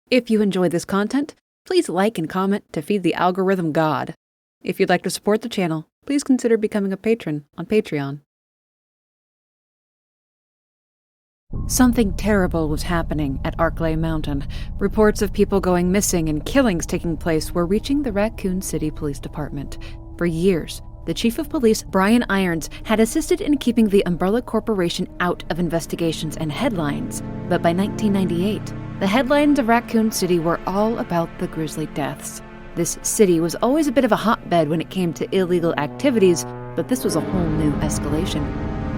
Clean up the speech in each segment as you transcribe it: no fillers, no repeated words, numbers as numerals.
If you enjoy this content, please like and comment to feed the algorithm god. If you'd like to support the channel, please consider becoming a patron on Patreon. Something terrible was happening at Arklay Mountain. Reports of people going missing and killings taking place were reaching the Raccoon City Police Department. For years, the Chief of Police, Brian Irons, had assisted in keeping the Umbrella Corporation out of investigations and headlines. But by 1998, the headlines of Raccoon City were all about the grisly deaths. This city was always a bit of a hotbed when it came to illegal activities, but this was a whole new escalation.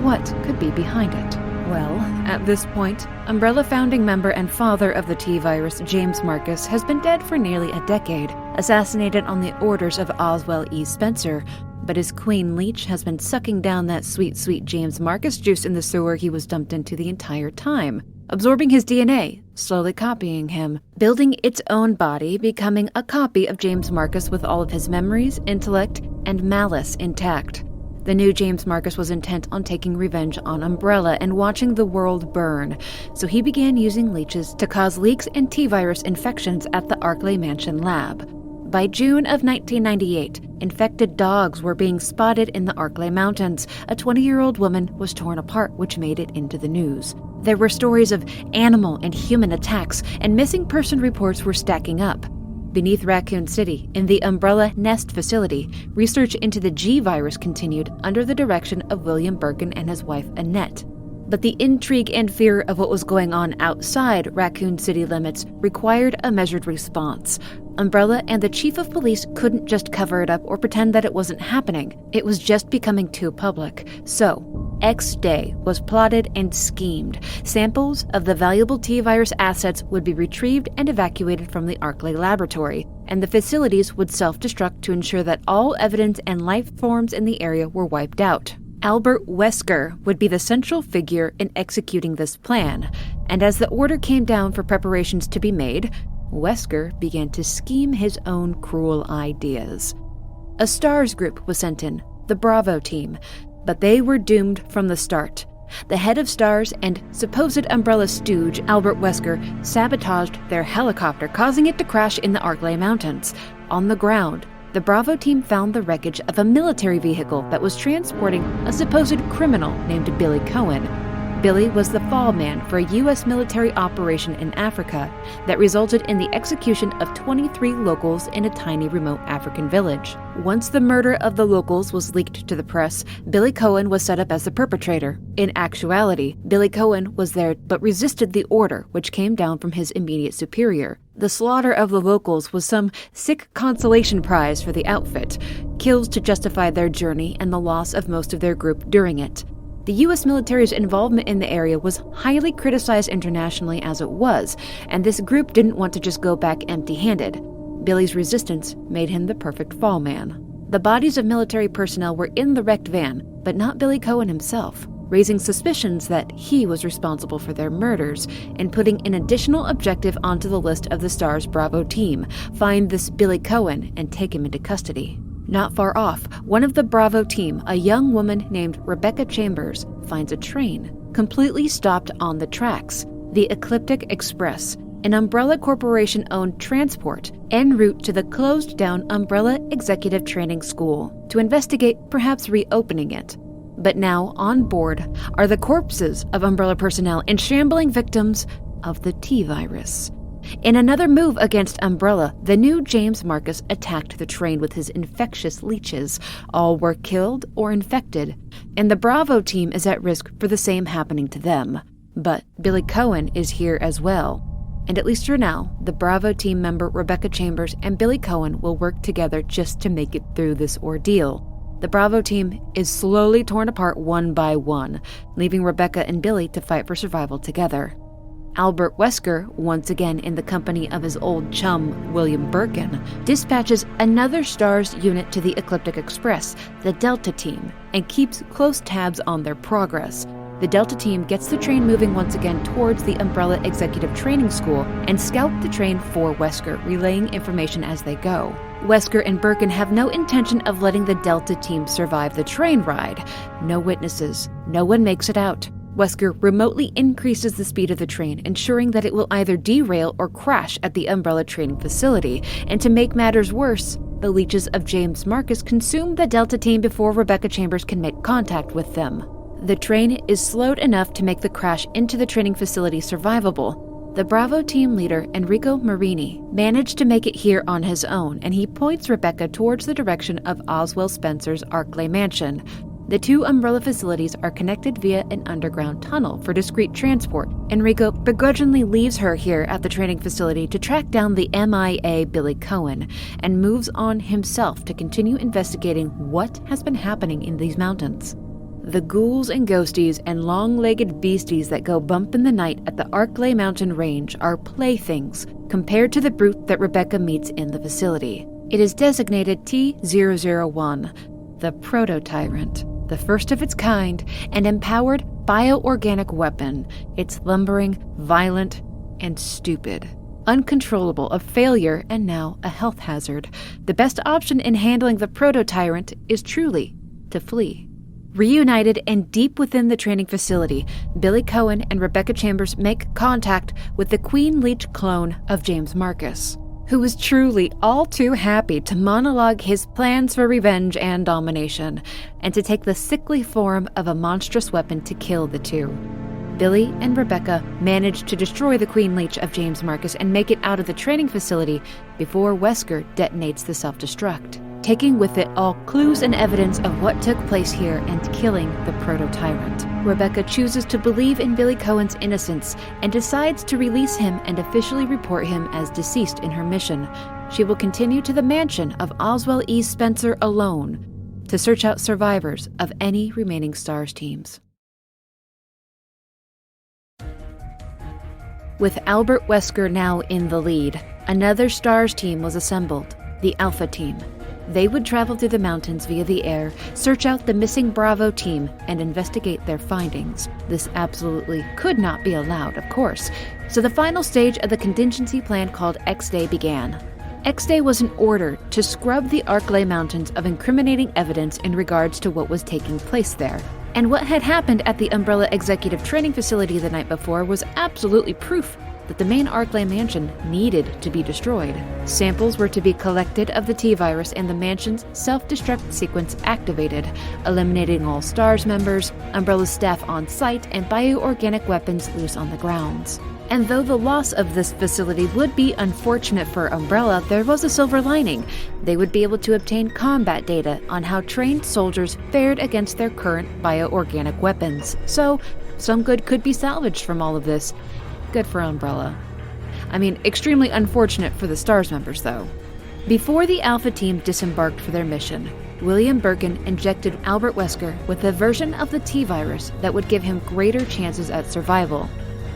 What could be behind it? Well, at this point, Umbrella founding member and father of the T-Virus, James Marcus, has been dead for nearly a decade, assassinated on the orders of Oswell E. Spencer. But his queen leech has been sucking down that sweet, sweet James Marcus juice in the sewer he was dumped into the entire time, absorbing his DNA, slowly copying him, building its own body, becoming a copy of James Marcus with all of his memories, intellect, and malice intact. The new James Marcus was intent on taking revenge on Umbrella and watching the world burn, so he began using leeches to cause leaks and T-virus infections at the Arklay Mansion lab. By June of 1998, infected dogs were being spotted in the Arklay Mountains. A 20-year-old woman was torn apart, which made it into the news. There were stories of animal and human attacks, and missing person reports were stacking up. Beneath Raccoon City, in the Umbrella Nest facility, research into the G-virus continued under the direction of William Birkin and his wife Annette. But the intrigue and fear of what was going on outside Raccoon City limits required a measured response. Umbrella and the Chief of Police couldn't just cover it up or pretend that it wasn't happening. It was just becoming too public. So, X-Day was plotted and schemed. Samples of the valuable T-virus assets would be retrieved and evacuated from the Arklay laboratory, and the facilities would self-destruct to ensure that all evidence and life forms in the area were wiped out. Albert Wesker would be the central figure in executing this plan, and as the order came down for preparations to be made, Wesker began to scheme his own cruel ideas. A STARS group was sent in, the Bravo team, but they were doomed from the start. The head of STARS and supposed Umbrella stooge, Albert Wesker, sabotaged their helicopter, causing it to crash in the Arklay Mountains. On the ground, the Bravo team found the wreckage of a military vehicle that was transporting a supposed criminal named Billy Cohen. Billy was the fall man for a U.S. military operation in Africa that resulted in the execution of 23 locals in a tiny remote African village. Once the murder of the locals was leaked to the press, Billy Cohen was set up as the perpetrator. In actuality, Billy Cohen was there but resisted the order, which came down from his immediate superior. The slaughter of the locals was some sick consolation prize for the outfit, kills to justify their journey and the loss of most of their group during it. The U.S. military's involvement in the area was highly criticized internationally as it was, and this group didn't want to just go back empty-handed. Billy's resistance made him the perfect fall man. The bodies of military personnel were in the wrecked van, but not Billy Cohen himself, raising suspicions that he was responsible for their murders and putting an additional objective onto the list of the STARS Bravo team: find this Billy Cohen and take him into custody. Not far off, one of the Bravo team, a young woman named Rebecca Chambers, finds a train completely stopped on the tracks. The Ecliptic Express, an Umbrella Corporation-owned transport, en route to the closed-down Umbrella Executive Training School to investigate perhaps reopening it. But now, on board, are the corpses of Umbrella personnel and shambling victims of the T-virus. In another move against Umbrella, the new James Marcus attacked the train with his infectious leeches. All were killed or infected, and the Bravo team is at risk for the same happening to them. But Billy Cohen is here as well. And at least for now, the Bravo team member Rebecca Chambers and Billy Cohen will work together just to make it through this ordeal. The Bravo team is slowly torn apart one by one, leaving Rebecca and Billy to fight for survival together. Albert Wesker, once again in the company of his old chum, William Birkin, dispatches another STARS unit to the Ecliptic Express, the Delta team, and keeps close tabs on their progress. The Delta team gets the train moving once again towards the Umbrella Executive Training School and scout the train for Wesker, relaying information as they go. Wesker and Birkin have no intention of letting the Delta team survive the train ride. No witnesses. No one makes it out. Wesker remotely increases the speed of the train, ensuring that it will either derail or crash at the Umbrella training facility. And to make matters worse, the leeches of James Marcus consume the Delta team before Rebecca Chambers can make contact with them. The train is slowed enough to make the crash into the training facility survivable. The Bravo team leader, Enrico Marini, managed to make it here on his own, and he points Rebecca towards the direction of Oswell Spencer's Arklay mansion. The two Umbrella facilities are connected via an underground tunnel for discreet transport. Enrico begrudgingly leaves her here at the training facility to track down the MIA Billy Cohen, and moves on himself to continue investigating what has been happening in these mountains. The ghouls and ghosties and long-legged beasties that go bump in the night at the Arklay mountain range are playthings compared to the brute that Rebecca meets in the facility. It is designated T-001, the Proto-Tyrant, the first of its kind, an empowered bioorganic weapon. It's lumbering, violent, and stupid. Uncontrollable, a failure, and now a health hazard. The best option in handling the Proto-Tyrant is truly to flee. Reunited and deep within the training facility, Billy Cohen and Rebecca Chambers make contact with the Queen Leech clone of James Marcus, who is truly all too happy to monologue his plans for revenge and domination, and to take the sickly form of a monstrous weapon to kill the two. Billy and Rebecca manage to destroy the Queen Leech of James Marcus and make it out of the training facility before Wesker detonates the self-destruct, taking with it all clues and evidence of what took place here and killing the Proto-Tyrant. Rebecca chooses to believe in Billy Cohen's innocence and decides to release him and officially report him as deceased in her mission. She will continue to the mansion of Oswell E. Spencer alone to search out survivors of any remaining STARS teams. With Albert Wesker now in the lead, another STARS team was assembled, the Alpha Team. They would travel through the mountains via the air, search out the missing Bravo team, and investigate their findings. This absolutely could not be allowed, of course, so the final stage of the contingency plan called X-Day began. X-Day was an order to scrub the Arklay Mountains of incriminating evidence in regards to what was taking place there. And what had happened at the Umbrella Executive Training Facility the night before was absolutely proof that the main Arklay mansion needed to be destroyed. Samples were to be collected of the T-virus and the mansion's self-destruct sequence activated, eliminating all STARS members, Umbrella's staff on site, and bioorganic weapons loose on the grounds. And though the loss of this facility would be unfortunate for Umbrella, there was a silver lining. They would be able to obtain combat data on how trained soldiers fared against their current bioorganic weapons. So, some good could be salvaged from all of this. Good for Umbrella. Extremely unfortunate for the STARS members, though. Before the Alpha Team disembarked for their mission, William Birkin injected Albert Wesker with a version of the T-virus that would give him greater chances at survival.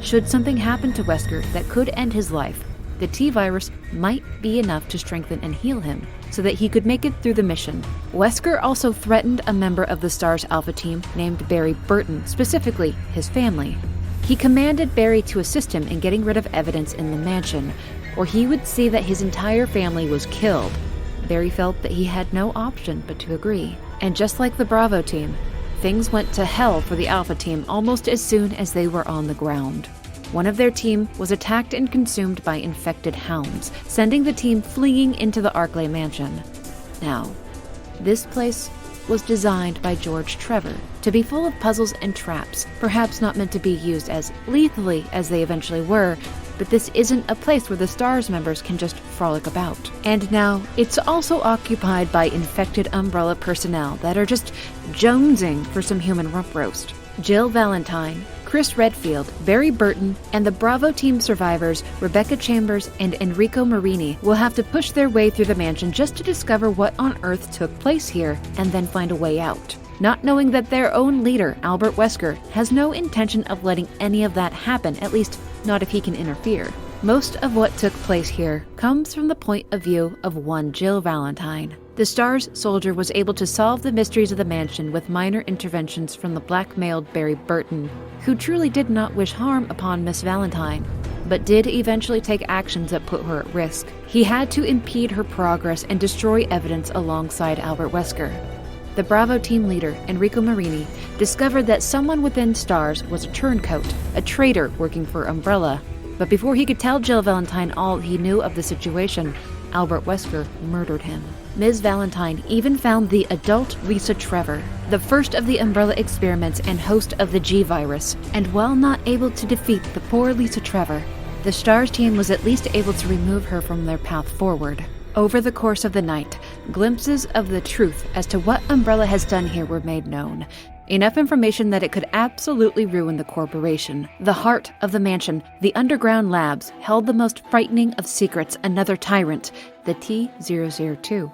Should something happen to Wesker that could end his life, the T-virus might be enough to strengthen and heal him, so that he could make it through the mission. Wesker also threatened a member of the STARS Alpha Team named Barry Burton, specifically his family. He commanded Barry to assist him in getting rid of evidence in the mansion, or he would see that his entire family was killed. Barry felt that he had no option but to agree. And just like the Bravo team, things went to hell for the Alpha Team almost as soon as they were on the ground. One of their team was attacked and consumed by infected hounds, sending the team fleeing into the Arklay mansion. Now, this place was designed by George Trevor to be full of puzzles and traps, perhaps not meant to be used as lethally as they eventually were, but this isn't a place where the STARS members can just frolic about. And now, it's also occupied by infected Umbrella personnel that are just jonesing for some human rump roast. Jill Valentine, Chris Redfield, Barry Burton, and the Bravo team survivors, Rebecca Chambers and Enrico Marini, will have to push their way through the mansion just to discover what on earth took place here, and then find a way out. Not knowing that their own leader, Albert Wesker, has no intention of letting any of that happen, at least not if he can interfere. Most of what took place here comes from the point of view of one Jill Valentine. The STARS soldier was able to solve the mysteries of the mansion with minor interventions from the blackmailed Barry Burton, who truly did not wish harm upon Miss Valentine, but did eventually take actions that put her at risk. He had to impede her progress and destroy evidence alongside Albert Wesker. the Bravo team leader, Enrico Marini, discovered that someone within STARS was a turncoat, a traitor working for Umbrella. But before he could tell Jill Valentine all he knew of the situation, Albert Wesker murdered him. Ms. Valentine even found the adult Lisa Trevor, the first of the Umbrella experiments and host of the G-Virus, and while not able to defeat the poor Lisa Trevor, the STARS team was at least able to remove her from their path forward. Over the course of the night, glimpses of the truth as to what Umbrella has done here were made known. Enough information that it could absolutely ruin the corporation. The heart of the mansion, the underground labs, held the most frightening of secrets, another tyrant, the T-002.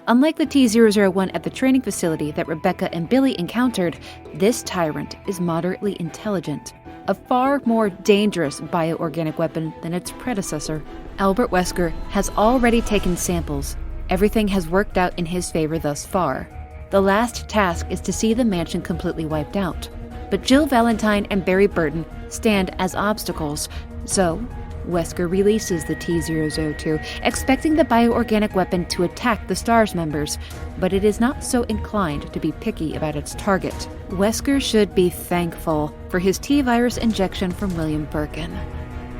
Unlike the T-001 at the training facility that Rebecca and Billy encountered, this tyrant is moderately intelligent, a far more dangerous bioorganic weapon than its predecessor. Albert Wesker has already taken samples. Everything has worked out in his favor thus far. The last task is to see the mansion completely wiped out. But Jill Valentine and Barry Burton stand as obstacles, so Wesker releases the T-002, expecting the bioorganic weapon to attack the STARS members, but it is not so inclined to be picky about its target. Wesker should be thankful for his T-virus injection from William Birkin.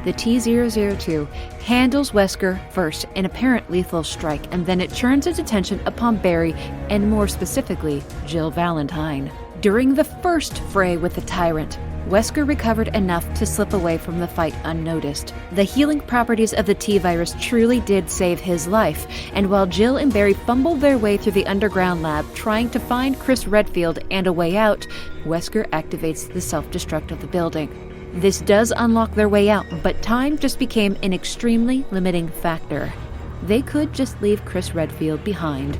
The T-002 handles Wesker first, an apparent lethal strike, and then it turns its attention upon Barry, and more specifically, Jill Valentine. During the first fray with the tyrant, Wesker recovered enough to slip away from the fight unnoticed. The healing properties of the T-virus truly did save his life, and while Jill and Barry fumbled their way through the underground lab trying to find Chris Redfield and a way out, Wesker activates the self-destruct of the building. This does unlock their way out, but time just became an extremely limiting factor. They could just leave Chris Redfield behind,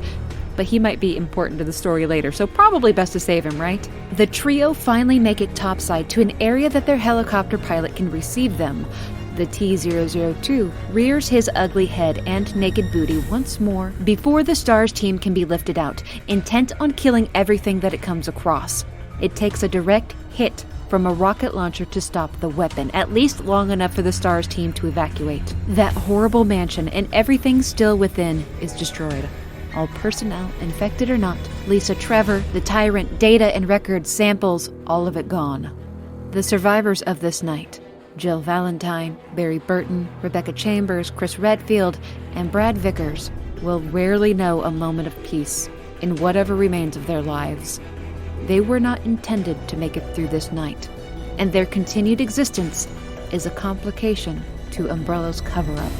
but he might be important to the story later, so probably best to save him, right? The trio finally make it topside to an area that their helicopter pilot can receive them. The T-002 rears his ugly head and naked booty once more before the STARS team can be lifted out, intent on killing everything that it comes across. It takes a direct hit from a rocket launcher to stop the weapon, at least long enough for the STARS team to evacuate. That horrible mansion and everything still within is destroyed. All personnel, infected or not, Lisa Trevor, the tyrant, data and records, samples, all of it gone. The survivors of this night, Jill Valentine, Barry Burton, Rebecca Chambers, Chris Redfield, and Brad Vickers, will rarely know a moment of peace in whatever remains of their lives. They were not intended to make it through this night, and their continued existence is a complication to Umbrella's cover-up.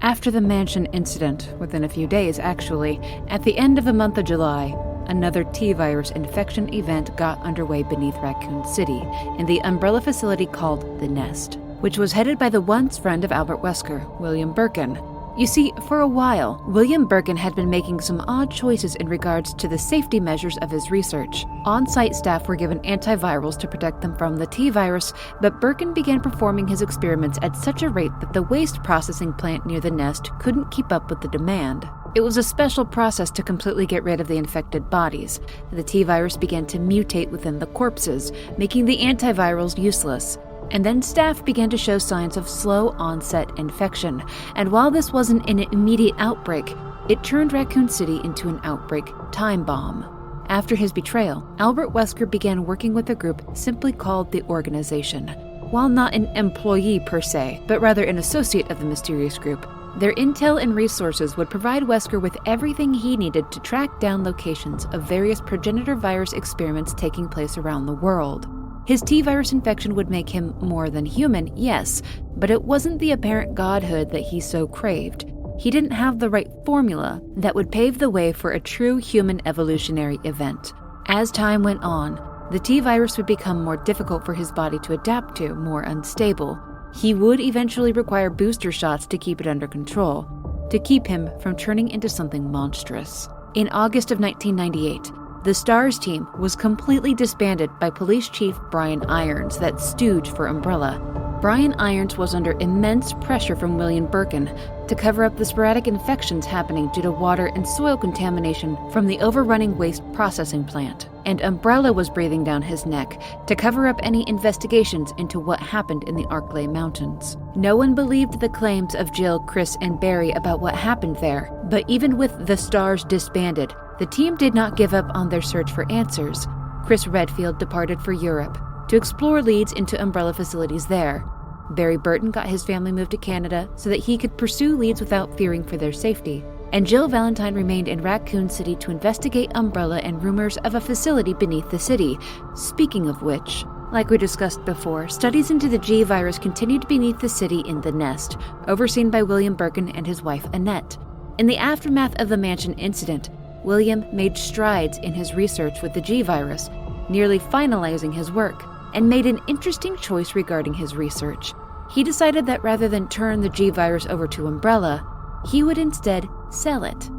After the mansion incident, within a few days actually, at the end of the month of July, another T-virus infection event got underway beneath Raccoon City in the Umbrella facility called The Nest, which was headed by the once friend of Albert Wesker, William Birkin. You see, for a while, William Birkin had been making some odd choices in regards to the safety measures of his research. On-site staff were given antivirals to protect them from the T-virus, but Birkin began performing his experiments at such a rate that the waste processing plant near the nest couldn't keep up with the demand. It was a special process to completely get rid of the infected bodies. The T-virus began to mutate within the corpses, making the antivirals useless. And then staff began to show signs of slow onset infection, and while this wasn't an immediate outbreak, it turned Raccoon City into an outbreak time bomb. After his betrayal, Albert Wesker began working with a group simply called the Organization. While not an employee per se, but rather an associate of the mysterious group, their intel and resources would provide Wesker with everything he needed to track down locations of various progenitor virus experiments taking place around the world. His T-virus infection would make him more than human, yes, but it wasn't the apparent godhood that he so craved. He didn't have the right formula that would pave the way for a true human evolutionary event. As time went on, the T-virus would become more difficult for his body to adapt to, more unstable. He would eventually require booster shots to keep it under control, to keep him from turning into something monstrous. In August of 1998, the STARS team was completely disbanded by Police Chief Brian Irons, that stooge for Umbrella. Brian Irons was under immense pressure from William Birkin to cover up the sporadic infections happening due to water and soil contamination from the overrunning waste processing plant. And Umbrella was breathing down his neck to cover up any investigations into what happened in the Arklay Mountains. No one believed the claims of Jill, Chris, and Barry about what happened there, but even with the Stars disbanded, the team did not give up on their search for answers. Chris Redfield departed for Europe to explore leads into Umbrella facilities there. Barry Burton got his family moved to Canada so that he could pursue leads without fearing for their safety. And Jill Valentine remained in Raccoon City to investigate Umbrella and rumors of a facility beneath the city. Speaking of which, like we discussed before, studies into the G virus continued beneath the city in the Nest, overseen by William Birkin and his wife Annette. In the aftermath of the mansion incident, William made strides in his research with the G virus, nearly finalizing his work, and made an interesting choice regarding his research. He decided that rather than turn the G virus over to Umbrella, he would instead sell it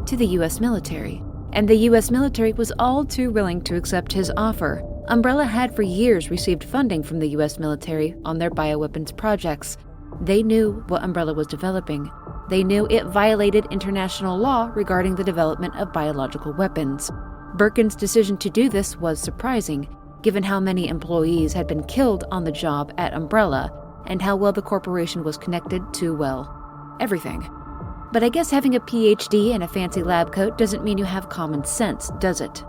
to the U.S. military. And the U.S. military was all too willing to accept his offer. Umbrella had for years received funding from the U.S. military on their bioweapons projects. They knew what Umbrella was developing. They knew it violated international law regarding the development of biological weapons. Birkin's decision to do this was surprising, given how many employees had been killed on the job at Umbrella and how well the corporation was connected to, well, everything. But I guess having a PhD and a fancy lab coat doesn't mean you have common sense, does it?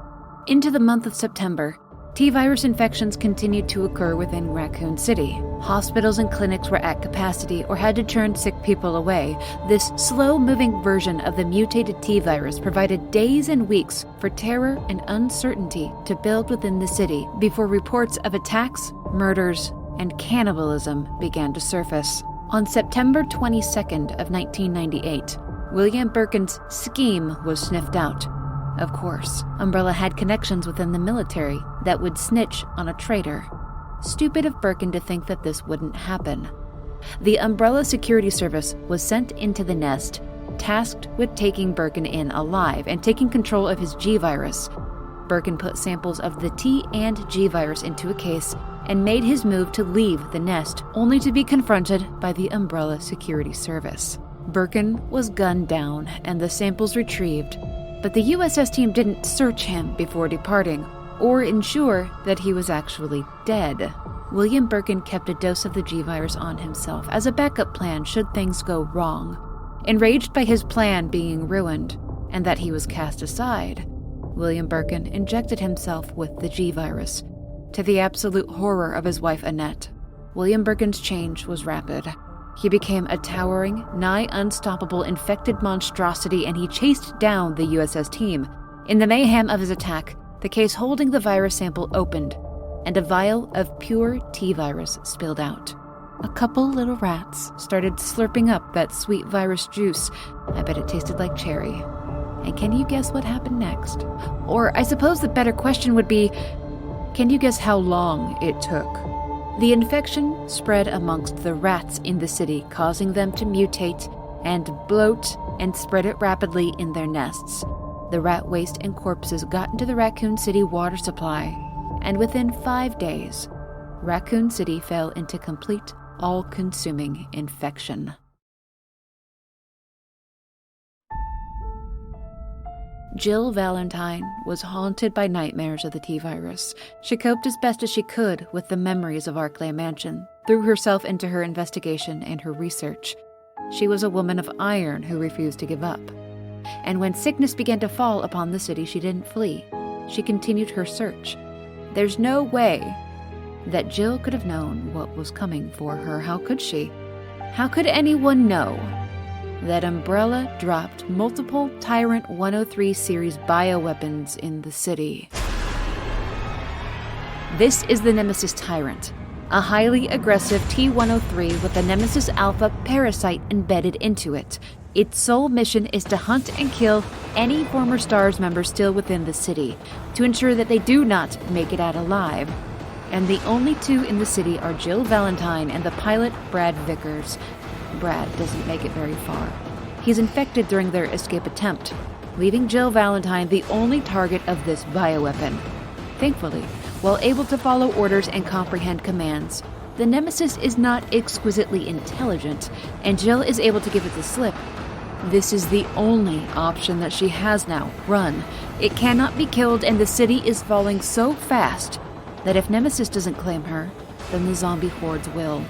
Into the month of September, T-virus infections continued to occur within Raccoon City. Hospitals and clinics were at capacity or had to turn sick people away. This slow-moving version of the mutated T-virus provided days and weeks for terror and uncertainty to build within the city before reports of attacks, murders, and cannibalism began to surface. On September 22nd of 1998, William Birkin's scheme was sniffed out. Of course, Umbrella had connections within the military that would snitch on a traitor. Stupid of Birkin to think that this wouldn't happen. The Umbrella Security Service was sent into the Nest, tasked with taking Birkin in alive and taking control of his G virus. Birkin put samples of the T and G virus into a case and made his move to leave the Nest, only to be confronted by the Umbrella Security Service. Birkin was gunned down and the samples retrieved, but the USS team didn't search him before departing or ensure that he was actually dead. William Birkin kept a dose of the G virus on himself as a backup plan should things go wrong. Enraged by his plan being ruined and that he was cast aside, William Birkin injected himself with the G virus, to the absolute horror of his wife Annette. William Birkin's change was rapid. He became a towering, nigh unstoppable infected monstrosity, and he chased down the USS team. In the mayhem of his attack, the case holding the virus sample opened, and a vial of pure T-virus spilled out. A couple little rats started slurping up that sweet virus juice. I bet it tasted like cherry. And can you guess what happened next? Or I suppose the better question would be, can you guess how long it took? The infection spread amongst the rats in the city, causing them to mutate and bloat and spread it rapidly in their nests. The rat waste and corpses got into the Raccoon City water supply, and within 5 days, Raccoon City fell into complete, all-consuming infection. Jill Valentine was haunted by nightmares of the T-virus. She coped as best as she could with the memories of Arklay Mansion, threw herself into her investigation and her research. She was a woman of iron who refused to give up. And when sickness began to fall upon the city, she didn't flee. She continued her search. There's no way that Jill could have known what was coming for her. How could she? How could anyone know that Umbrella dropped multiple Tyrant 103 series bioweapons in the city? This is the Nemesis Tyrant, a highly aggressive T-103 with a Nemesis Alpha parasite embedded into it. Its sole mission is to hunt and kill any former STARS members still within the city, to ensure that they do not make it out alive. And the only two in the city are Jill Valentine and the pilot, Brad Vickers. Brad doesn't make it very far. He's infected during their escape attempt, leaving Jill Valentine the only target of this bioweapon. Thankfully, while able to follow orders and comprehend commands, the Nemesis is not exquisitely intelligent, and Jill is able to give it the slip. This is the only option that she has now, run. It cannot be killed, and the city is falling so fast that if Nemesis doesn't claim her, then the zombie hordes will.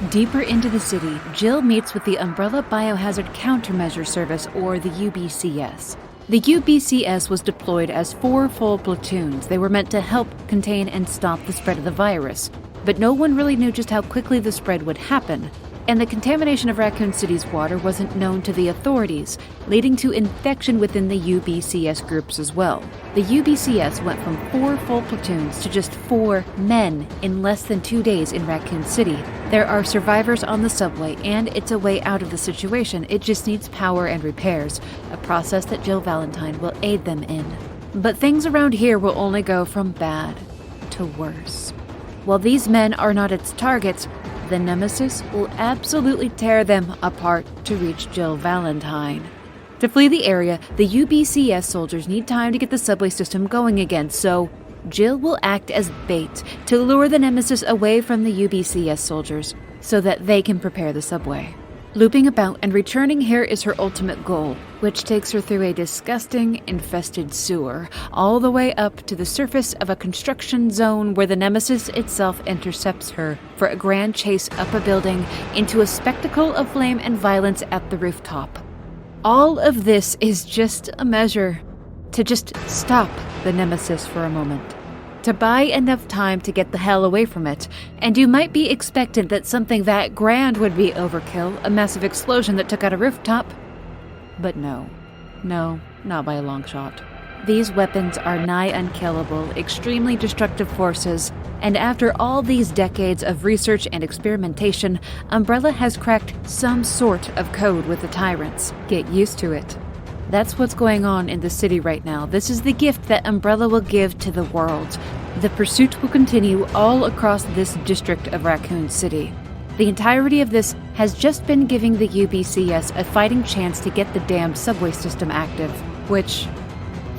Deeper into the city, Jill meets with the Umbrella Biohazard Countermeasure Service, or the UBCS. The UBCS was deployed as 4 full platoons. They were meant to help contain and stop the spread of the virus, but no one really knew just how quickly the spread would happen. And the contamination of Raccoon City's water wasn't known to the authorities, leading to infection within the UBCS groups as well. The UBCS went from 4 full platoons to just 4 men in less than 2 days in Raccoon City. There are survivors on the subway, and it's a way out of the situation. It just needs power and repairs, a process that Jill Valentine will aid them in. But things around here will only go from bad to worse. While these men are not its targets, the Nemesis will absolutely tear them apart to reach Jill Valentine. To flee the area, the UBCS soldiers need time to get the subway system going again, so Jill will act as bait to lure the Nemesis away from the UBCS soldiers so that they can prepare the subway. Looping about and returning here is her ultimate goal, which takes her through a disgusting, infested sewer, all the way up to the surface of a construction zone where the Nemesis itself intercepts her for a grand chase up a building into a spectacle of flame and violence at the rooftop. All of this is just a measure to just stop the Nemesis for a moment, to buy enough time to get the hell away from it, and you might be expectant that something that grand would be overkill, a massive explosion that took out a rooftop. But no, not by a long shot. These weapons are nigh unkillable, extremely destructive forces, and after all these decades of research and experimentation, Umbrella has cracked some sort of code with the tyrants. Get used to it. That's what's going on in the city right now. This is the gift that Umbrella will give to the world. The pursuit will continue all across this district of Raccoon City. The entirety of this has just been giving the UBCS a fighting chance to get the damn subway system active, which,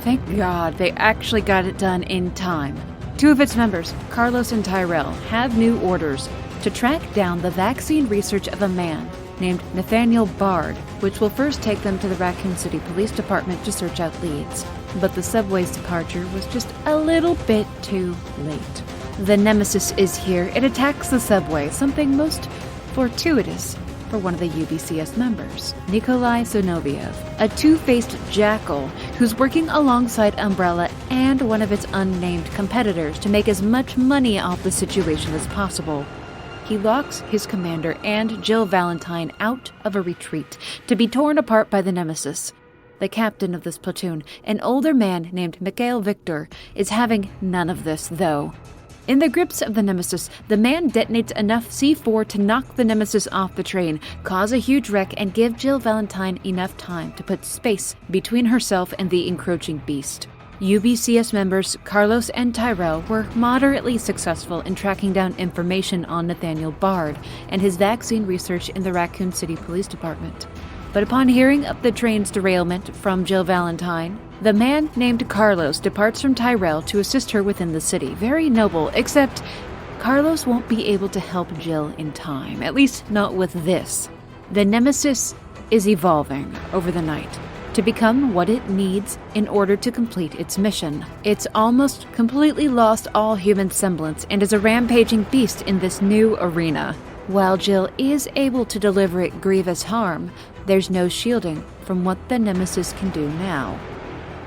thank God, they actually got it done in time. 2 of its members, Carlos and Tyrell, have new orders to track down the vaccine research of a man named Nathaniel Bard, which will first take them to the Raccoon City Police Department to search out leads. But the subway's departure was just a little bit too late. The Nemesis is here. It attacks the subway, something most fortuitous for one of the UBCS members, Nikolai Zinoviev, a two-faced jackal who's working alongside Umbrella and one of its unnamed competitors to make as much money off the situation as possible. He locks his commander and Jill Valentine out of a retreat to be torn apart by the Nemesis. The captain of this platoon, an older man named Mikhail Victor, is having none of this, though. In the grips of the Nemesis, the man detonates enough C4 to knock the Nemesis off the train, cause a huge wreck, and give Jill Valentine enough time to put space between herself and the encroaching beast. UBCS members Carlos and Tyrell were moderately successful in tracking down information on Nathaniel Bard and his vaccine research in the Raccoon City Police Department. But upon hearing of the train's derailment from Jill Valentine, the man named Carlos departs from Tyrell to assist her within the city. Very noble, except Carlos won't be able to help Jill in time, at least not with this. The Nemesis is evolving over the night to become what it needs in order to complete its mission. It's almost completely lost all human semblance and is a rampaging beast in this new arena. While Jill is able to deliver it grievous harm, there's no shielding from what the Nemesis can do now.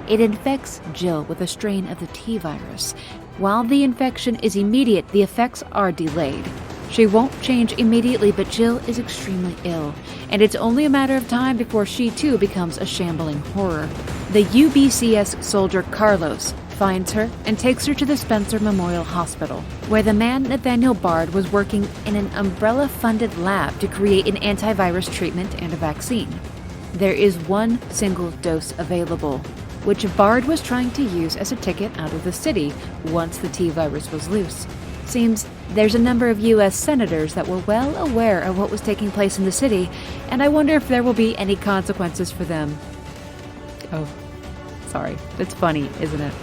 It infects Jill with a strain of the T-virus. While the infection is immediate, the effects are delayed. She won't change immediately, but Jill is extremely ill, and it's only a matter of time before she too becomes a shambling horror. The UBCS soldier Carlos finds her and takes her to the Spencer Memorial Hospital, where the man Nathaniel Bard was working in an Umbrella-funded lab to create an antivirus treatment and a vaccine. There is one single dose available, which Bard was trying to use as a ticket out of the city once the T-virus was loose. Seems there's a number of U.S. senators that were well aware of what was taking place in the city, and I wonder if there will be any consequences for them. Oh, sorry. It's funny, isn't it?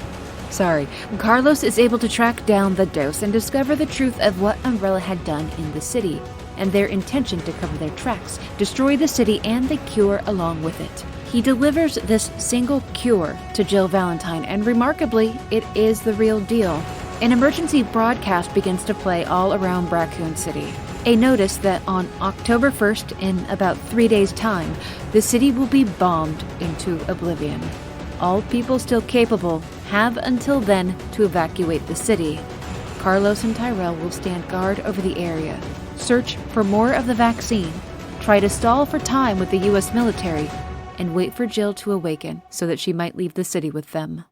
Carlos is able to track down the dose and discover the truth of what Umbrella had done in the city, and their intention to cover their tracks, destroy the city and the cure along with it. He delivers this single cure to Jill Valentine, and remarkably, it is the real deal. An emergency broadcast begins to play all around Raccoon City. A notice that on October 1st, in about 3 days' time, the city will be bombed into oblivion. All people still capable have until then to evacuate the city. Carlos and Tyrell will stand guard over the area, search for more of the vaccine, try to stall for time with the U.S. military, and wait for Jill to awaken so that she might leave the city with them.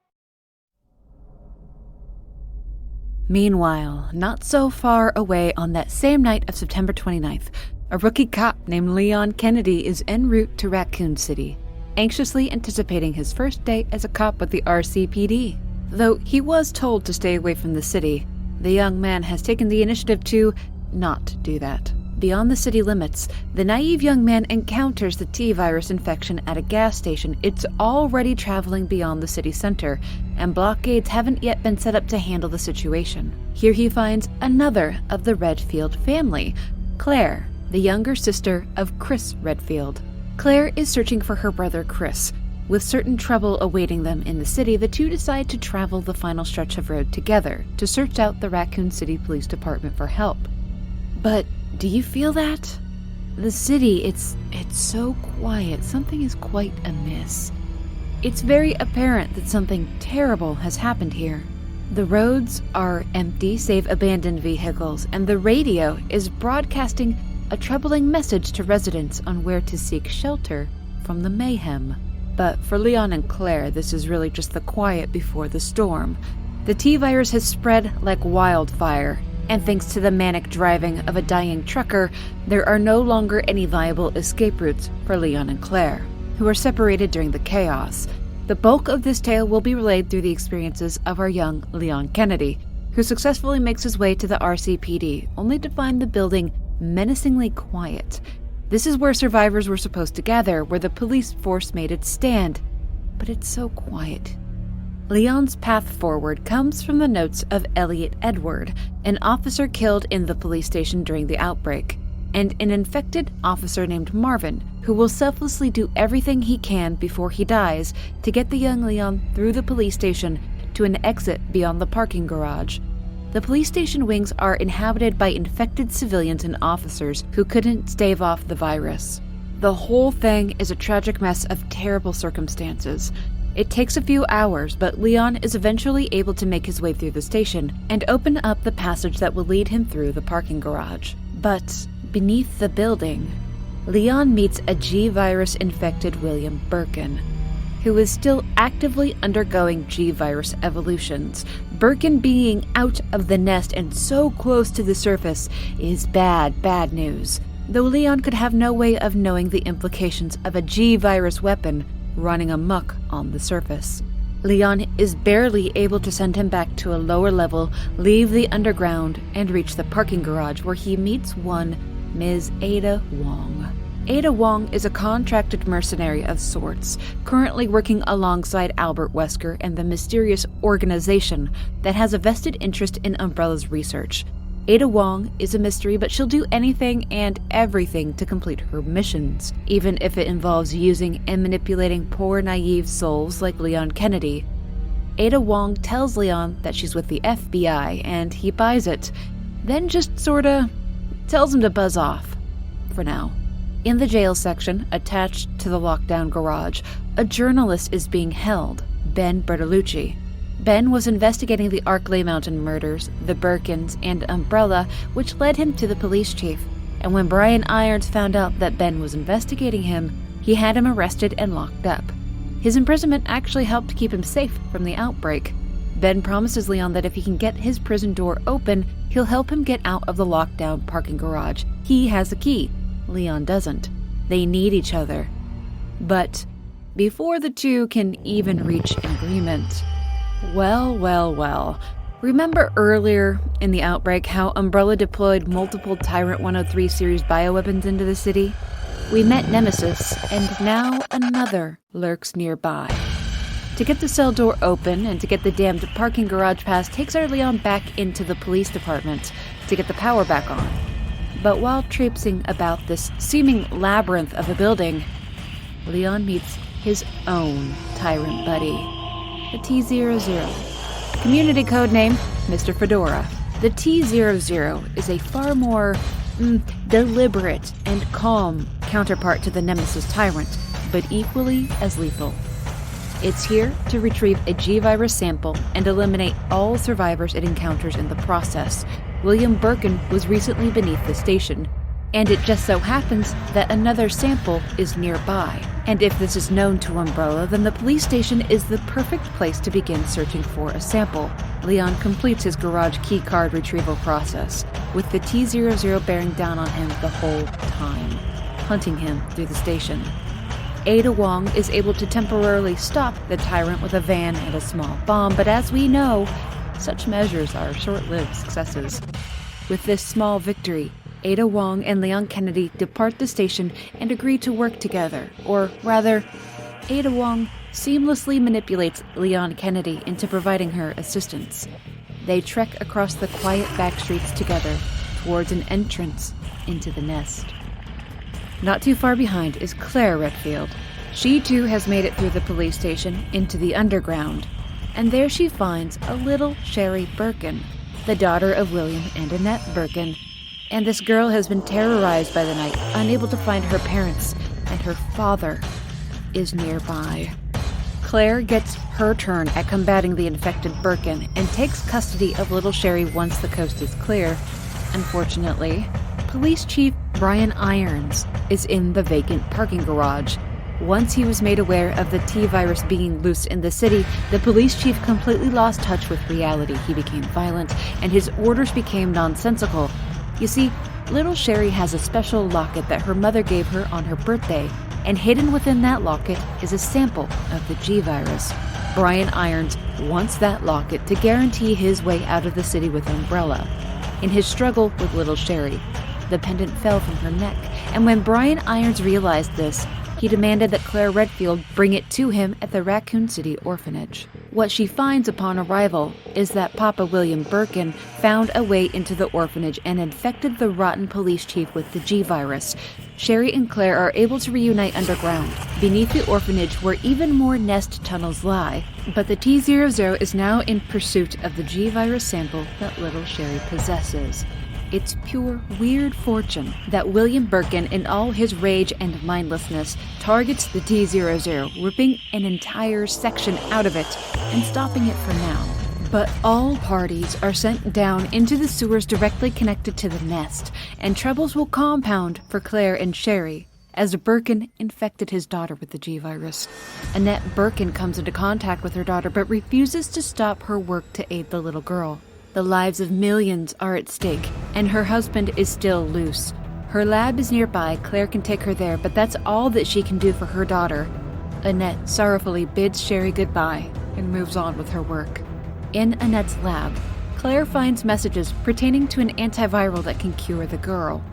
Meanwhile, not so far away on that same night of September 29th, a rookie cop named Leon Kennedy is en route to Raccoon City, anxiously anticipating his first day as a cop with the RCPD. Though he was told to stay away from the city, the young man has taken the initiative to not do that. Beyond the city limits, the naive young man encounters the T-virus infection at a gas station. It's already traveling beyond the city center, and blockades haven't yet been set up to handle the situation. Here he finds another of the Redfield family, Claire, the younger sister of Chris Redfield. Claire is searching for her brother Chris. With certain trouble awaiting them in the city, the two decide to travel the final stretch of road together to search out the Raccoon City Police Department for help. But do you feel that? The city, it's so quiet. Something is quite amiss. It's very apparent that something terrible has happened here. The roads are empty save abandoned vehicles, and the radio is broadcasting a troubling message to residents on where to seek shelter from the mayhem. But for Leon and Claire, this is really just the quiet before the storm. The T-virus has spread like wildfire, and thanks to the manic driving of a dying trucker, there are no longer any viable escape routes for Leon and Claire, who are separated during the chaos. The bulk of this tale will be relayed through the experiences of our young Leon Kennedy, who successfully makes his way to the RCPD, only to find the building menacingly quiet. This is where survivors were supposed to gather, where the police force made its stand. But it's so quiet. Leon's path forward comes from the notes of Elliot Edward, an officer killed in the police station during the outbreak, and an infected officer named Marvin, who will selflessly do everything he can before he dies to get the young Leon through the police station to an exit beyond the parking garage. The police station wings are inhabited by infected civilians and officers who couldn't stave off the virus. The whole thing is a tragic mess of terrible circumstances. It takes a few hours, but Leon is eventually able to make his way through the station and open up the passage that will lead him through the parking garage. But beneath the building, Leon meets a G-virus infected William Birkin, who is still actively undergoing G-virus evolutions. Birkin being out of the nest and so close to the surface is bad news. Though Leon could have no way of knowing the implications of a G-virus weapon running amok on the surface. Leon is barely able to send him back to a lower level, leave the underground, and reach the parking garage where he meets one Ms. Ada Wong. Ada Wong is a contracted mercenary of sorts, currently working alongside Albert Wesker and the mysterious organization that has a vested interest in Umbrella's research. Ada Wong is a mystery, but she'll do anything and everything to complete her missions, even if it involves using and manipulating poor, naive souls like Leon Kennedy. Ada Wong tells Leon that she's with the FBI, and he buys it, then just sorta tells him to buzz off, for now. In the jail section, attached to the lockdown garage, a journalist is being held, Ben Bertolucci. Ben was investigating the Arklay Mountain murders, the Birkins, and Umbrella, which led him to the police chief. And when Brian Irons found out that Ben was investigating him, he had him arrested and locked up. His imprisonment actually helped keep him safe from the outbreak. Ben promises Leon that if he can get his prison door open, he'll help him get out of the lockdown parking garage. He has a key. Leon doesn't. They need each other. But before the two can even reach an agreement, well. Remember earlier in the outbreak how Umbrella deployed multiple Tyrant 103 series bioweapons into the city? We met Nemesis, and now another lurks nearby. To get the cell door open and to get the damned parking garage pass takes our Leon back into the police department to get the power back on. But while traipsing about this seeming labyrinth of a building, Leon meets his own tyrant buddy, the T-00. Community code name, Mr. Fedora. The T-00 is a far more deliberate and calm counterpart to the Nemesis Tyrant, but equally as lethal. It's here to retrieve a G-Virus sample and eliminate all survivors it encounters in the process. William Birkin was recently beneath the station, and it just so happens that another sample is nearby. And if this is known to Umbrella, then the police station is the perfect place to begin searching for a sample. Leon completes his garage keycard retrieval process, with the T-00 bearing down on him the whole time, hunting him through the station. Ada Wong is able to temporarily stop the tyrant with a van and a small bomb, but as we know, such measures are short-lived successes. With this small victory, Ada Wong and Leon Kennedy depart the station and agree to work together, or rather, Ada Wong seamlessly manipulates Leon Kennedy into providing her assistance. They trek across the quiet back streets together towards an entrance into the nest. Not too far behind is Claire Redfield. She too has made it through the police station into the underground, and there she finds a little Sherry Birkin, the daughter of William and Annette Birkin. And this girl has been terrorized by the night, unable to find her parents, and her father is nearby. Claire gets her turn at combating the infected Birkin and takes custody of little Sherry once the coast is clear. Unfortunately, Police Chief Brian Irons is in the vacant parking garage. Once he was made aware of the T-Virus being loose in the city, the police chief completely lost touch with reality. He became violent, and his orders became nonsensical. You see, little Sherry has a special locket that her mother gave her on her birthday, and hidden within that locket is a sample of the G-Virus. Brian Irons wants that locket to guarantee his way out of the city with Umbrella. In his struggle with little Sherry, the pendant fell from her neck, and when Brian Irons realized this, he demanded that Claire Redfield bring it to him at the Raccoon City orphanage. What she finds upon arrival is that Papa William Birkin found a way into the orphanage and infected the rotten police chief with the G-Virus. Sherry and Claire are able to reunite underground, beneath the orphanage where even more nest tunnels lie. But the T-00 is now in pursuit of the G-Virus sample that little Sherry possesses. It's pure weird fortune that William Birkin, in all his rage and mindlessness, targets the T-00, ripping an entire section out of it and stopping it for now. But all parties are sent down into the sewers directly connected to the nest, and troubles will compound for Claire and Sherry, as Birkin infected his daughter with the G-Virus. Annette Birkin comes into contact with her daughter but refuses to stop her work to aid the little girl. The lives of millions are at stake, and her husband is still loose. Her lab is nearby. Claire can take her there, but that's all that she can do for her daughter. Annette sorrowfully bids Sherry goodbye and moves on with her work. In Annette's lab, Claire finds messages pertaining to an antiviral that can cure the girl.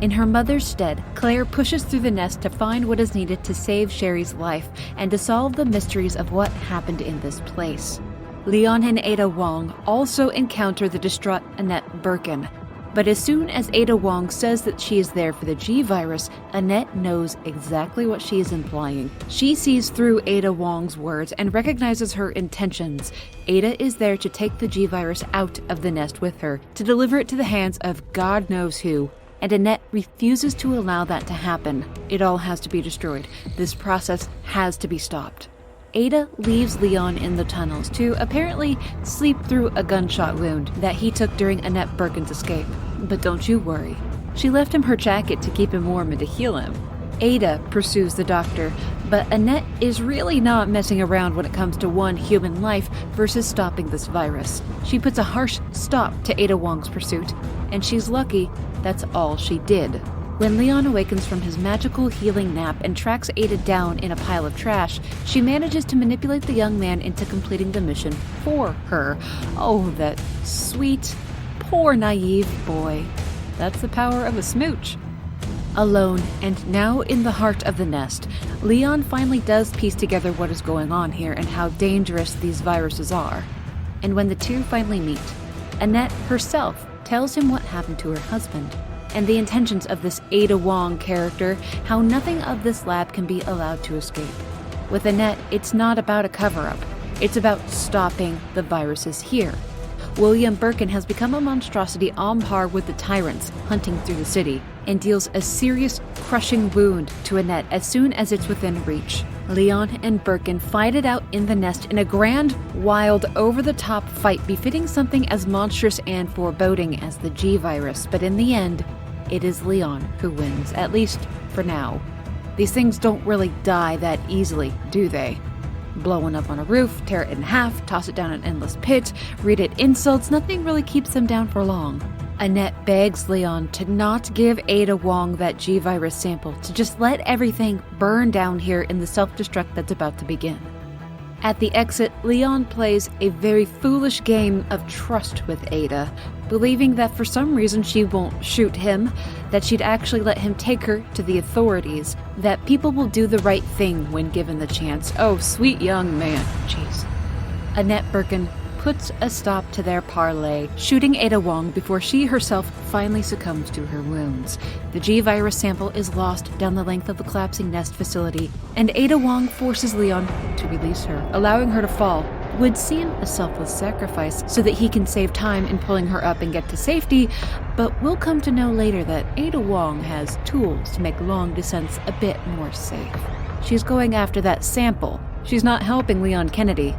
In her mother's stead, Claire pushes through the nest to find what is needed to save Sherry's life and to solve the mysteries of what happened in this place. Leon and Ada Wong also encounter the distraught Annette Birkin. But as soon as Ada Wong says that she is there for the G-Virus, Annette knows exactly what she is implying. She sees through Ada Wong's words and recognizes her intentions. Ada is there to take the G-Virus out of the nest with her, to deliver it to the hands of God knows who. And Annette refuses to allow that to happen. It all has to be destroyed. This process has to be stopped. Ada leaves Leon in the tunnels to apparently sleep through a gunshot wound that he took during Annette Birkin's escape. But don't you worry. She left him her jacket to keep him warm and to heal him. Ada pursues the doctor, but Annette is really not messing around when it comes to one human life versus stopping this virus. She puts a harsh stop to Ada Wong's pursuit, and she's lucky that's all she did. When Leon awakens from his magical healing nap and tracks Ada down in a pile of trash, she manages to manipulate the young man into completing the mission for her. Oh, that sweet, poor, naive boy. That's the power of a smooch. Alone, and now in the heart of the nest, Leon finally does piece together what is going on here and how dangerous these viruses are. And when the two finally meet, Annette herself tells him what happened to her husband, and the intentions of this Ada Wong character, how nothing of this lab can be allowed to escape. With Annette, it's not about a cover-up, it's about stopping the viruses here. William Birkin has become a monstrosity on par with the tyrants hunting through the city, and deals a serious, crushing wound to Annette as soon as it's within reach. Leon and Birkin fight it out in the nest in a grand, wild, over-the-top fight befitting something as monstrous and foreboding as the G-Virus, but in the end, it is Leon who wins, at least for now. These things don't really die that easily, do they? Blowing up on a roof, tear it in half, toss it down an endless pit, read it insults, nothing really keeps them down for long. Annette begs Leon to not give Ada Wong that G-Virus sample, to just let everything burn down here in the self-destruct that's about to begin. At the exit, Leon plays a very foolish game of trust with Ada, believing that for some reason she won't shoot him, that she'd actually let him take her to the authorities, that people will do the right thing when given the chance. Oh, sweet young man. Jeez. Annette Birkin puts a stop to their parley, shooting Ada Wong before she herself finally succumbs to her wounds. The G-Virus sample is lost down the length of the collapsing nest facility, and Ada Wong forces Leon to release her, allowing her to fall. Would seem a selfless sacrifice so that he can save time in pulling her up and get to safety, but we'll come to know later that Ada Wong has tools to make long descents a bit more safe. She's going after that sample. She's not helping Leon Kennedy.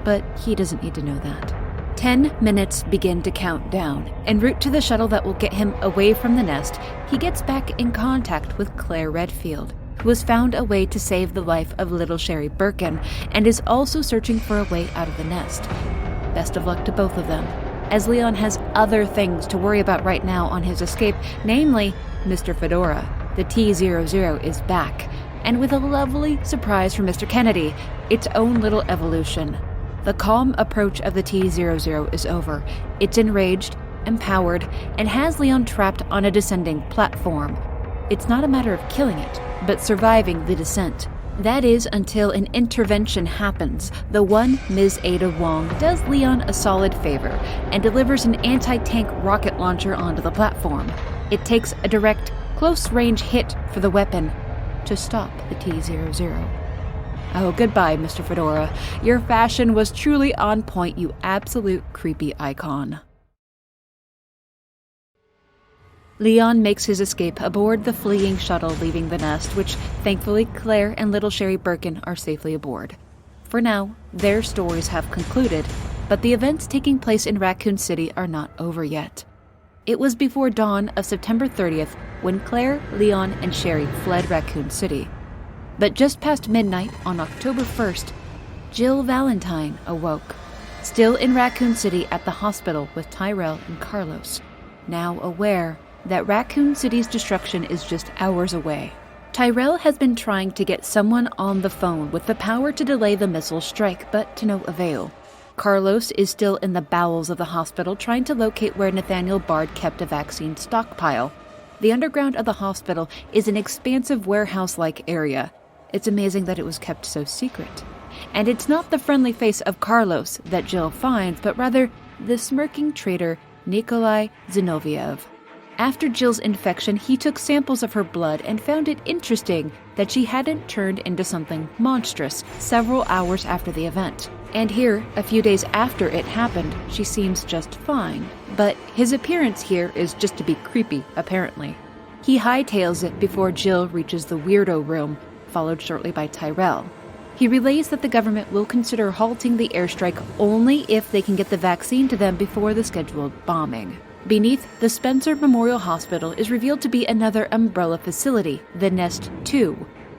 But he doesn't need to know that. 10 minutes begin to count down. En route to the shuttle that will get him away from the nest, he gets back in contact with Claire Redfield, who has found a way to save the life of little Sherry Birkin, and is also searching for a way out of the nest. Best of luck to both of them, as Leon has other things to worry about right now on his escape, namely Mr. Fedora. The T-00 is back, and with a lovely surprise for Mr. Kennedy, its own little evolution. The calm approach of the T-00 is over. It's enraged, empowered, and has Leon trapped on a descending platform. It's not a matter of killing it, but surviving the descent. That is until an intervention happens. The one Ms. Ada Wong does Leon a solid favor and delivers an anti-tank rocket launcher onto the platform. It takes a direct, close-range hit for the weapon to stop the T-00. Oh, goodbye, Mr. Fedora. Your fashion was truly on point, you absolute creepy icon. Leon makes his escape aboard the fleeing shuttle leaving the nest, which thankfully Claire and little Sherry Birkin are safely aboard. For now, their stories have concluded, but the events taking place in Raccoon City are not over yet. It was before dawn of September 30th when Claire, Leon, and Sherry fled Raccoon City. But just past midnight on October 1st, Jill Valentine awoke, still in Raccoon City at the hospital with Tyrell and Carlos, now aware that Raccoon City's destruction is just hours away. Tyrell has been trying to get someone on the phone with the power to delay the missile strike, but to no avail. Carlos is still in the bowels of the hospital trying to locate where Nathaniel Bard kept a vaccine stockpile. The underground of the hospital is an expansive warehouse-like area. It's amazing that it was kept so secret. And it's not the friendly face of Carlos that Jill finds, but rather the smirking traitor Nikolai Zinoviev. After Jill's infection, he took samples of her blood and found it interesting that she hadn't turned into something monstrous several hours after the event. And here, a few days after it happened, she seems just fine. But his appearance here is just to be creepy, apparently. He hightails it before Jill reaches the weirdo room, followed shortly by Tyrell. He relays that the government will consider halting the airstrike only if they can get the vaccine to them before the scheduled bombing. Beneath the Spencer Memorial Hospital is revealed to be another umbrella facility, the Nest 2.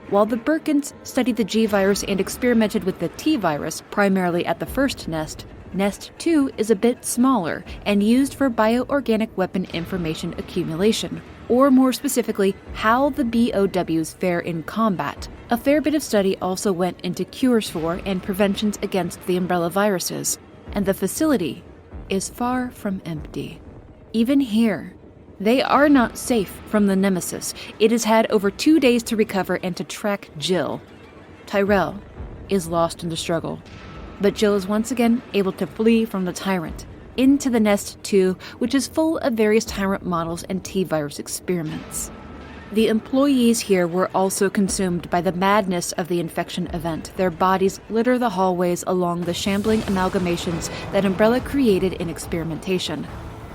While the Birkins studied the G-Virus and experimented with the T-Virus primarily at the first nest, Nest 2 is a bit smaller and used for bioorganic weapon information accumulation, or more specifically, how the BOWs fare in combat. A fair bit of study also went into cures for and preventions against the umbrella viruses, and the facility is far from empty. Even here, They are not safe from the nemesis. It has had over 2 days to recover and to track Jill. Tyrell is lost in the struggle, but Jill is once again able to flee from the tyrant into the Nest 2, which is full of various tyrant models and T-virus experiments. The employees here were also consumed by the madness of the infection event. Their bodies litter the hallways along the shambling amalgamations that Umbrella created in experimentation.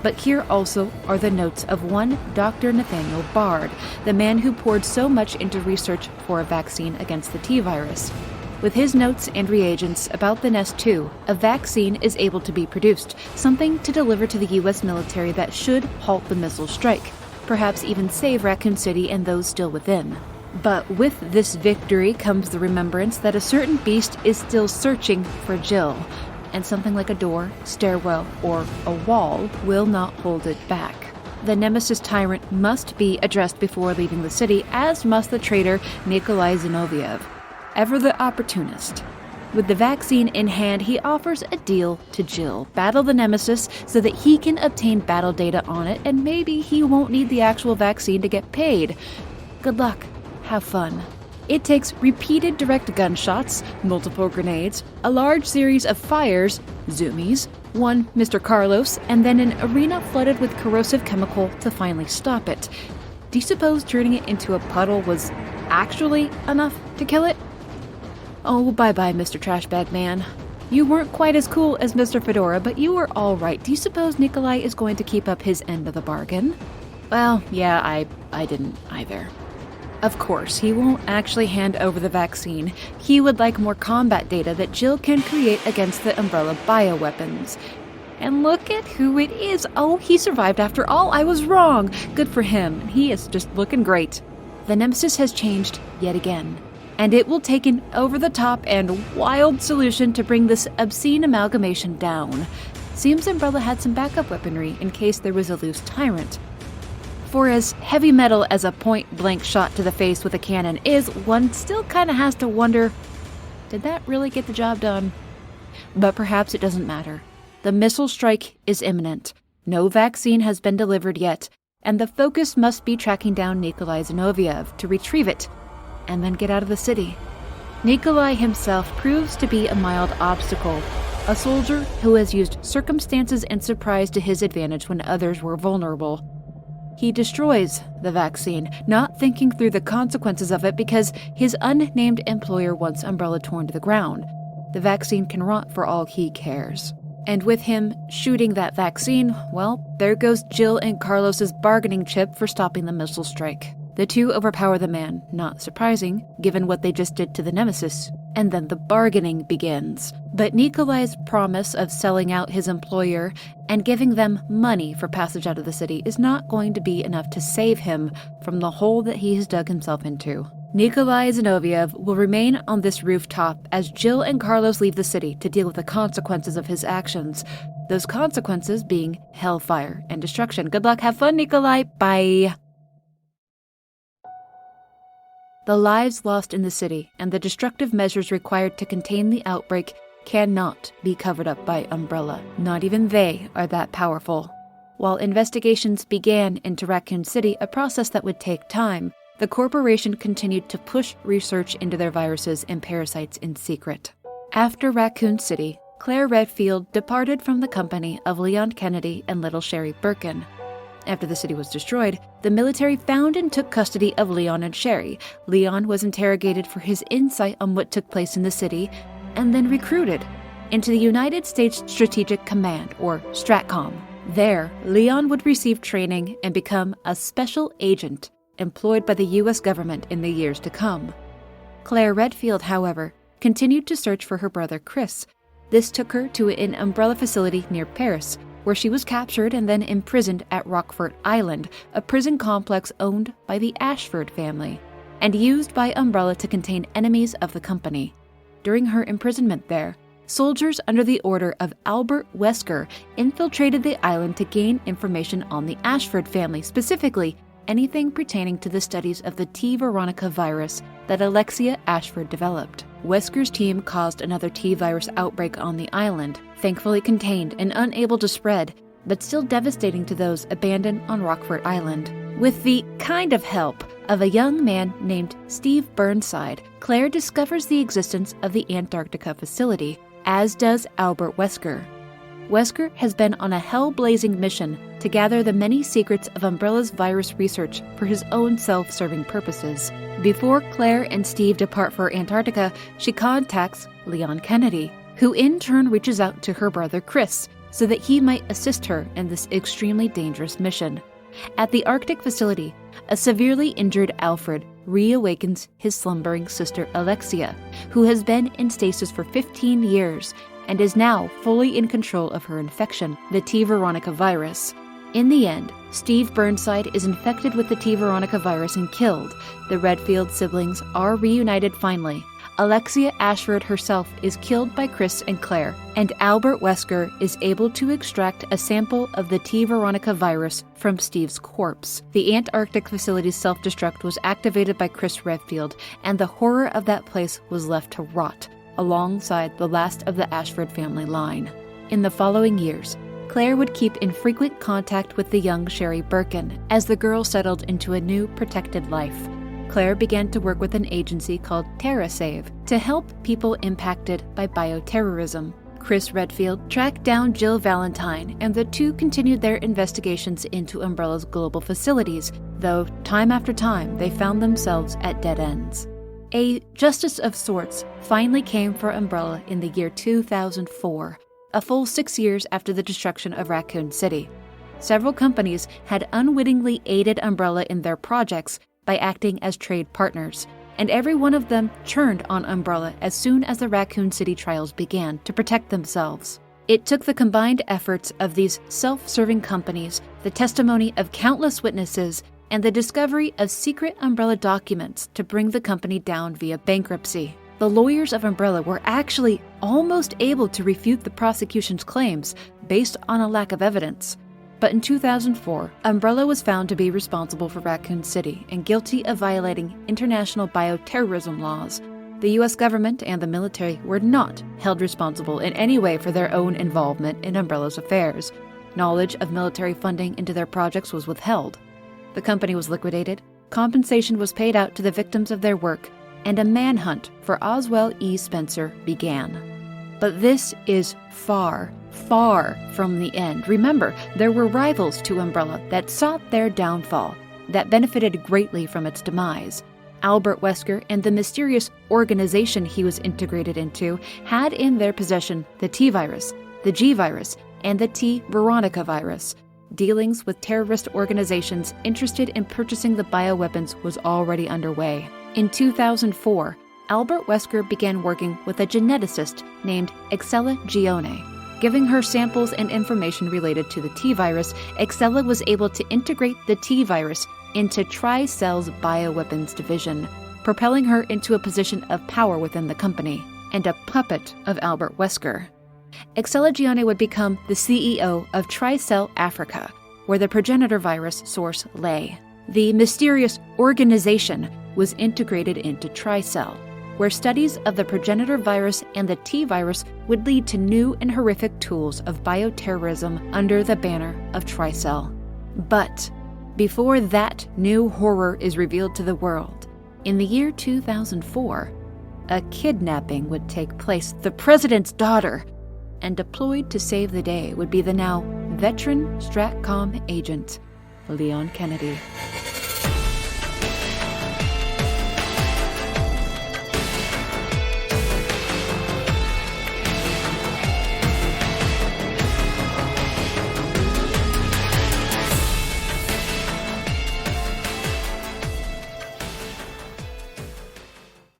But here also are the notes of one Dr. Nathaniel Bard, the man who poured so much into research for a vaccine against the T-virus. With his notes and reagents about the Nest 2, a vaccine is able to be produced, something to deliver to the U.S. military that should halt the missile strike, perhaps even save Raccoon City and those still within. But with this victory comes the remembrance that a certain beast is still searching for Jill, and something like a door, stairwell, or a wall will not hold it back. The Nemesis tyrant must be addressed before leaving the city, as must the traitor Nikolai Zinoviev, ever the opportunist. With the vaccine in hand, he offers a deal to Jill. Battle the Nemesis so that he can obtain battle data on it, and maybe he won't need the actual vaccine to get paid. Good luck. Have fun. It takes repeated direct gunshots, multiple grenades, a large series of fires, zoomies, one Mr. Carlos, and then an arena flooded with corrosive chemical to finally stop it. Do you suppose turning it into a puddle was actually enough to kill it? Oh, bye-bye, Mr. Trashbag Man. You weren't quite as cool as Mr. Fedora, but you were all right. Do you suppose Nikolai is going to keep up his end of the bargain? Well, yeah, I didn't either. Of course, he won't actually hand over the vaccine. He would like more combat data that Jill can create against the Umbrella bioweapons. And look at who it is. Oh, he survived after all. I was wrong. Good for him. He is just looking great. The Nemesis has changed yet again, and it will take an over-the-top and wild solution to bring this obscene amalgamation down. Seems Umbrella had some backup weaponry in case there was a loose tyrant. For as heavy metal as a point-blank shot to the face with a cannon is, one still kind of has to wonder, did that really get the job done? But perhaps it doesn't matter. The missile strike is imminent. No vaccine has been delivered yet, and the focus must be tracking down Nikolai Zinoviev to retrieve it, and then get out of the city. Nikolai himself proves to be a mild obstacle, a soldier who has used circumstances and surprise to his advantage when others were vulnerable. He destroys the vaccine, not thinking through the consequences of it because his unnamed employer wants Umbrella torn to the ground. The vaccine can rot for all he cares. And with him shooting that vaccine, well, there goes Jill and Carlos's bargaining chip for stopping the missile strike. The two overpower the man, not surprising, given what they just did to the Nemesis. And then the bargaining begins. But Nikolai's promise of selling out his employer and giving them money for passage out of the city is not going to be enough to save him from the hole that he has dug himself into. Nikolai Zinoviev will remain on this rooftop as Jill and Carlos leave the city to deal with the consequences of his actions. Those consequences being hellfire and destruction. Good luck, have fun, Nikolai. Bye. The lives lost in the city and the destructive measures required to contain the outbreak cannot be covered up by Umbrella. Not even they are that powerful. While investigations began into Raccoon City, a process that would take time, the corporation continued to push research into their viruses and parasites in secret. After Raccoon City, Claire Redfield departed from the company of Leon Kennedy and little Sherry Birkin. After the city was destroyed, the military found and took custody of Leon and Sherry. Leon was interrogated for his insight on what took place in the city, and then recruited into the United States Strategic Command, or STRATCOM. There, Leon would receive training and become a special agent employed by the U.S. government in the years to come. Claire Redfield, however, continued to search for her brother Chris. This took her to an Umbrella facility near Paris, where she was captured and then imprisoned at Rockford Island, a prison complex owned by the Ashford family, and used by Umbrella to contain enemies of the company. During her imprisonment there, soldiers under the order of Albert Wesker infiltrated the island to gain information on the Ashford family, specifically anything pertaining to the studies of the T. Veronica virus that Alexia Ashford developed. Wesker's team caused another T-virus outbreak on the island. Thankfully contained and unable to spread, but still devastating to those abandoned on Rockford Island. With the kind of help of a young man named Steve Burnside, Claire discovers the existence of the Antarctica facility, as does Albert Wesker. Wesker has been on a hell-blazing mission to gather the many secrets of Umbrella's virus research for his own self-serving purposes. Before Claire and Steve depart for Antarctica, she contacts Leon Kennedy, who in turn reaches out to her brother Chris so that he might assist her in this extremely dangerous mission. At the Arctic facility, a severely injured Alfred reawakens his slumbering sister Alexia, who has been in stasis for 15 years and is now fully in control of her infection, the T. Veronica virus. In the end, Steve Burnside is infected with the T. Veronica virus and killed. The Redfield siblings are reunited finally. Alexia Ashford herself is killed by Chris and Claire, and Albert Wesker is able to extract a sample of the T. Veronica virus from Steve's corpse. The Antarctic facility's self-destruct was activated by Chris Redfield, and the horror of that place was left to rot, alongside the last of the Ashford family line. In the following years, Claire would keep in frequent contact with the young Sherry Birkin as the girl settled into a new protected life. Claire began to work with an agency called TerraSave to help people impacted by bioterrorism. Chris Redfield tracked down Jill Valentine, and the two continued their investigations into Umbrella's global facilities, though time after time they found themselves at dead ends. A justice of sorts finally came for Umbrella in the year 2004, a full 6 years after the destruction of Raccoon City. Several companies had unwittingly aided Umbrella in their projects by acting as trade partners, and every one of them turned on Umbrella as soon as the Raccoon City trials began to protect themselves. It took the combined efforts of these self-serving companies, the testimony of countless witnesses, and the discovery of secret Umbrella documents to bring the company down via bankruptcy. The lawyers of Umbrella were actually almost able to refute the prosecution's claims based on a lack of evidence. But in 2004, Umbrella was found to be responsible for Raccoon City and guilty of violating international bioterrorism laws. The U.S. government and the military were not held responsible in any way for their own involvement in Umbrella's affairs. Knowledge of military funding into their projects was withheld. The company was liquidated, compensation was paid out to the victims of their work, and a manhunt for Oswell E. Spencer began. But this is far, far from the end. Remember, there were rivals to Umbrella that sought their downfall, that benefited greatly from its demise. Albert Wesker and the mysterious organization he was integrated into had in their possession the T-virus, the G-virus, and the T. Veronica virus. Dealings with terrorist organizations interested in purchasing the bioweapons was already underway. In 2004, Albert Wesker began working with a geneticist named Excella Gione. Giving her samples and information related to the T-virus, Excella was able to integrate the T-virus into TriCell's bioweapons division, propelling her into a position of power within the company, and a puppet of Albert Wesker. Excella Gione would become the CEO of TriCell Africa, where the progenitor virus source lay. The mysterious organization was integrated into TriCell, where studies of the progenitor virus and the T-virus would lead to new and horrific tools of bioterrorism under the banner of TriCell. But before that new horror is revealed to the world, in the year 2004, a kidnapping would take place. The president's daughter, and deployed to save the day, would be the now veteran STRATCOM agent, Leon Kennedy.